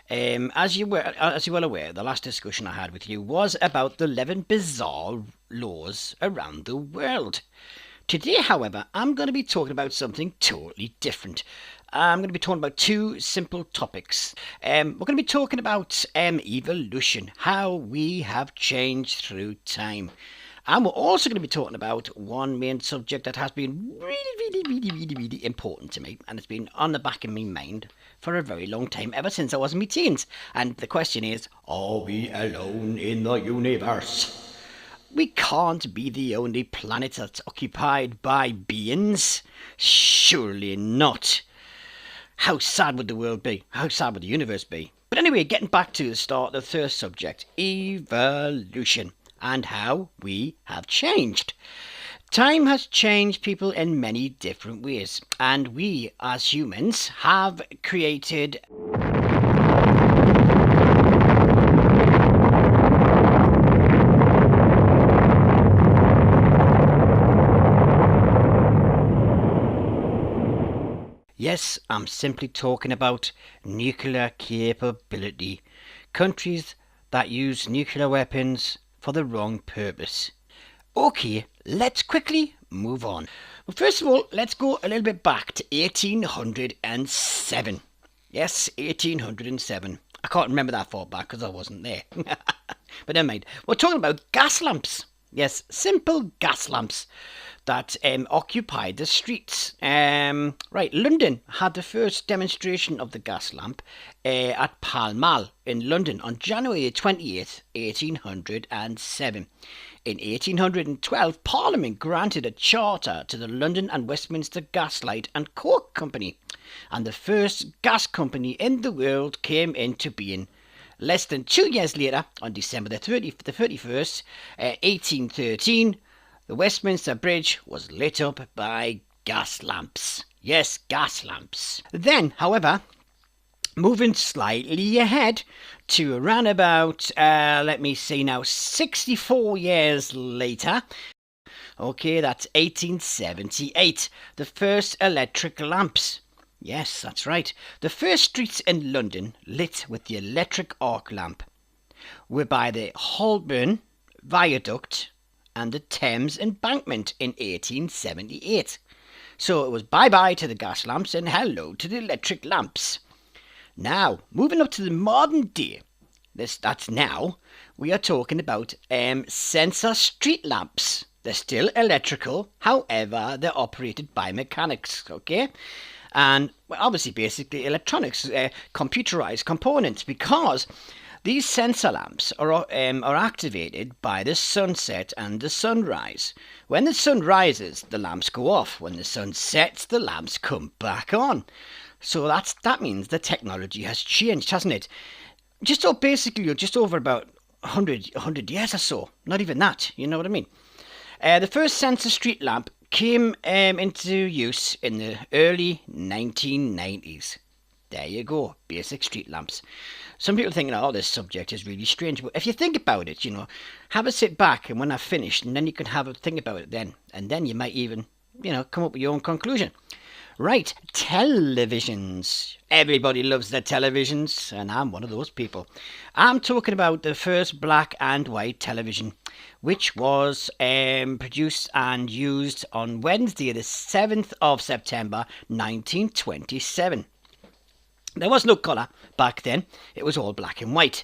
As you well aware, the last discussion I had with you was about the 11 bizarre laws around the world. Today, however, I'm going to be talking about something totally different. I'm going to be talking about two simple topics. We're going to be talking about evolution, how we have changed through time. And we're also going to be talking about one main subject that has been really important to me, and it's been on the back of my mind for a very long time, ever since I was in my teens. And the question is, are we alone in the universe? We can't be the only planet that's occupied by beings. Surely not. How sad would the world be? How sad would the universe be? But anyway, getting back to the start of the first subject, evolution, and how we have changed. Time has changed people in many different ways, and we as humans have created Yes, I'm simply talking about nuclear capability. Countries that use nuclear weapons for the wrong purpose. Okay, let's quickly move on. Well, first of all, let's go a little bit back to 1807. Yes, 1807. I can't remember that far back because I wasn't there. But never mind. We're talking about gas lamps. Yes, simple gas lamps that occupied the streets. Right, London had the first demonstration of the gas lamp at Pall Mall in London on January 28th, 1807. In 1812, Parliament granted a charter to the London and Westminster Gaslight and Coke Company, and the first gas company in the world came into being. Less than 2 years later, on December the 31st, 1813, the Westminster Bridge was lit up by gas lamps. Yes, gas lamps. Then, however, moving slightly ahead to around about, 64 years later. Okay, that's 1878. The first electric lamps. Yes, that's right. The first streets in London lit with the electric arc lamp were by the Holborn Viaduct and the Thames Embankment in 1878. So it was bye-bye to the gas lamps and hello to the electric lamps. Now, moving up to the modern day, that's now, we are talking about sensor street lamps. They're still electrical, however, they're operated by mechanics, okay? And well, obviously, basically, electronics, computerized components, because these sensor lamps are activated by the sunset and the sunrise. When the sun rises, the lamps go off. When the sun sets, the lamps come back on. So that means the technology has changed, hasn't it? Just over about 100 years or so. Not even that, you know what I mean? The first sensor street lamp came into use in the early 1990s. There you go, basic street lamps. Some people think, oh, this subject is really strange. But if you think about it, have a sit back and when I've finished, and then you can have a think about it then. And then you might even, come up with your own conclusion. Right, televisions. Everybody loves their televisions, and I'm one of those people. I'm talking about the first black and white television, which was produced and used on Wednesday, the 7th of September, 1927. There was no colour back then. It was all black and white.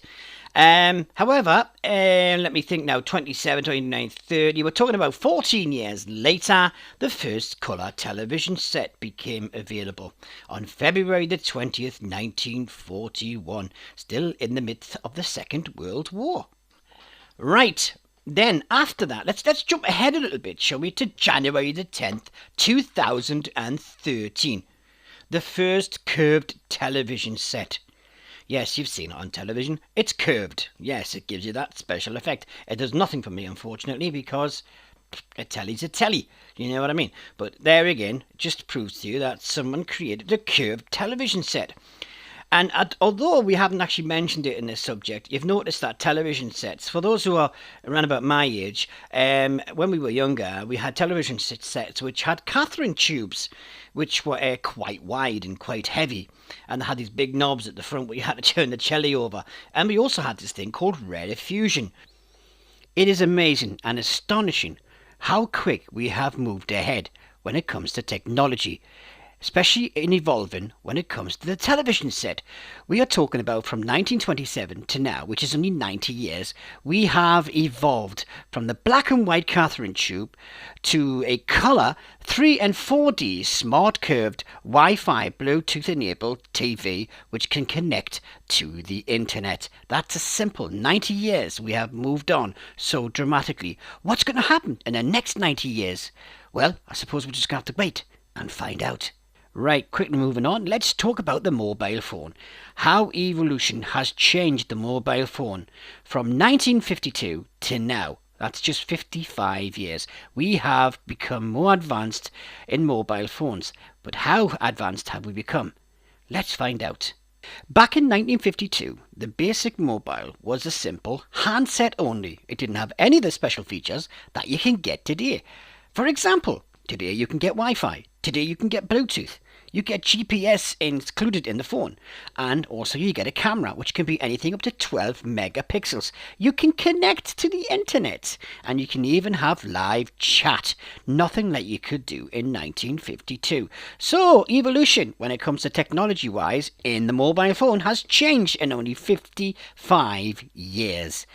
However, let me think now, 27, 29, 30, we're talking about 14 years later, the first colour television set became available on February the 20th, 1941, still in the midst of the Second World War. Right, then after that, let's jump ahead a little bit, shall we, to January the 10th, 2013. The first curved television set. Yes, you've seen it on television. It's curved. Yes, it gives you that special effect. It does nothing for me, unfortunately, because a telly's a telly. You know what I mean? But there again, it just proves to you that someone created a curved television set. And although we haven't actually mentioned it in this subject, you've noticed that television sets, for those who are around about my age, when we were younger, we had television sets which had Catherine tubes, which were quite wide and quite heavy. And they had these big knobs at the front where you had to turn the telly over. And we also had this thing called Red Diffusion. It is amazing and astonishing how quick we have moved ahead when it comes to technology, especially in evolving when it comes to the television set. We are talking about from 1927 to now, which is only 90 years, we have evolved from the black and white Catherine tube to a colour 3 and 4D smart curved Wi-Fi Bluetooth enabled TV which can connect to the internet. That's a simple 90 years we have moved on so dramatically. What's going to happen in the next 90 years? Well, I suppose we're just going to have to wait and find out. Right, quickly moving on, let's talk about the mobile phone. How evolution has changed the mobile phone from 1952 to now. That's just 55 years. We have become more advanced in mobile phones. But how advanced have we become? Let's find out. Back in 1952, the basic mobile was a simple handset only. It didn't have any of the special features that you can get today. For example, today you can get Wi-Fi. Today you can get Bluetooth. You get GPS included in the phone. And also you get a camera, which can be anything up to 12 megapixels. You can connect to the internet. And you can even have live chat. Nothing like you could do in 1952. So, evolution, when it comes to technology-wise, in the mobile phone has changed in only 55 years.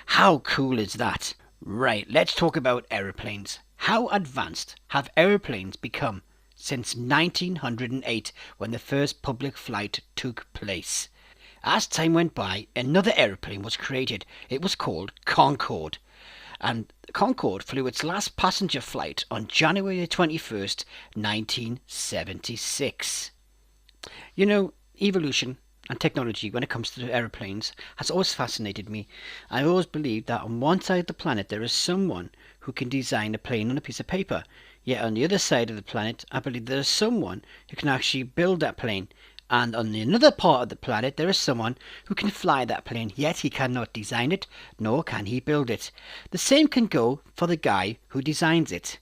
How cool is that? Right, let's talk about aeroplanes. How advanced have aeroplanes become since 1908 when the first public flight took place? As time went by, another aeroplane was created. It was called Concorde. And Concorde flew its last passenger flight on January 21st, 1976. You know, evolution and technology when it comes to aeroplanes has always fascinated me. I always believed that on one side of the planet there is someone who can design a plane on a piece of paper. Yet on the other side of the planet, I believe there is someone who can actually build that plane. And on another part of the planet, there is someone who can fly that plane, yet he cannot design it, nor can he build it. The same can go for the guy who designs it.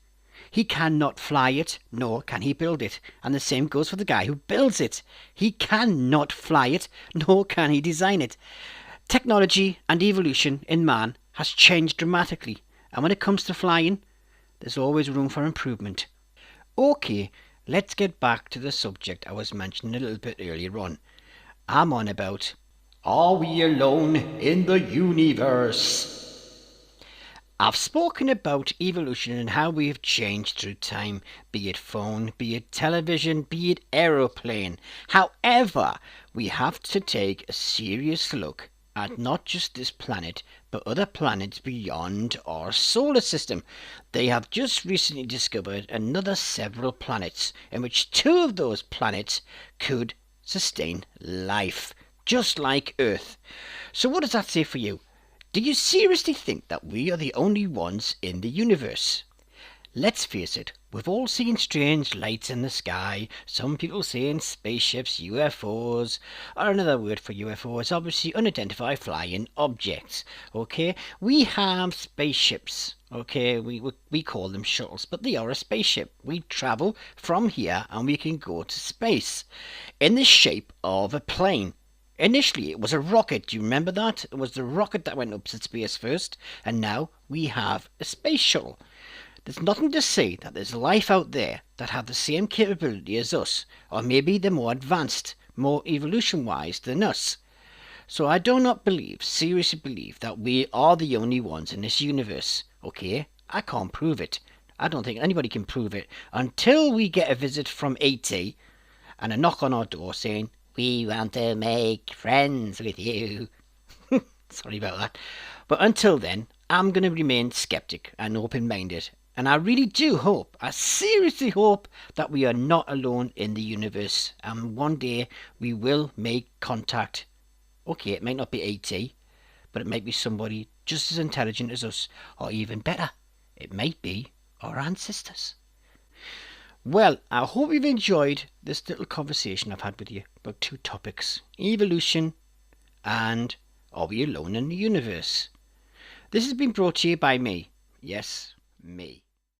He cannot fly it, nor can he build it. And the same goes for the guy who builds it. He cannot fly it, nor can he design it. Technology and evolution in man has changed dramatically. And when it comes to flying, there's always room for improvement. Okay, let's get back to the subject I was mentioning a little bit earlier on. I'm on about, are we alone in the universe? I've spoken about evolution and how we have changed through time, be it phone, be it television, be it aeroplane. However, we have to take a serious look at not just this planet, but other planets beyond our solar system. They have just recently discovered another several planets, in which 2 of those planets could sustain life, just like Earth. So what does that say for you? Do you seriously think that we are the only ones in the universe? Let's face it, we've all seen strange lights in the sky. Some people saying spaceships, UFOs, or another word for UFO is obviously unidentified flying objects. Okay, we have spaceships. Okay, we call them shuttles, but they are a spaceship. We travel from here and we can go to space in the shape of a plane. Initially, it was a rocket. Do you remember that? It was the rocket that went up to space first, and now we have a space shuttle. There's nothing to say that there's life out there that have the same capability as us, or maybe they're more advanced, more evolution-wise than us. So I do not seriously believe, that we are the only ones in this universe. Okay, I can't prove it. I don't think anybody can prove it until we get a visit from ET and a knock on our door saying, "We want to make friends with you." Sorry about that. But until then, I'm going to remain skeptic and open-minded. And I really do hope, I seriously hope, that we are not alone in the universe. And one day we will make contact. Okay, it might not be ET, but it might be somebody just as intelligent as us. Or even better, it might be our ancestors. Well, I hope you've enjoyed this little conversation I've had with you about two topics: evolution and are we alone in the universe? This has been brought to you by me. Yes, me.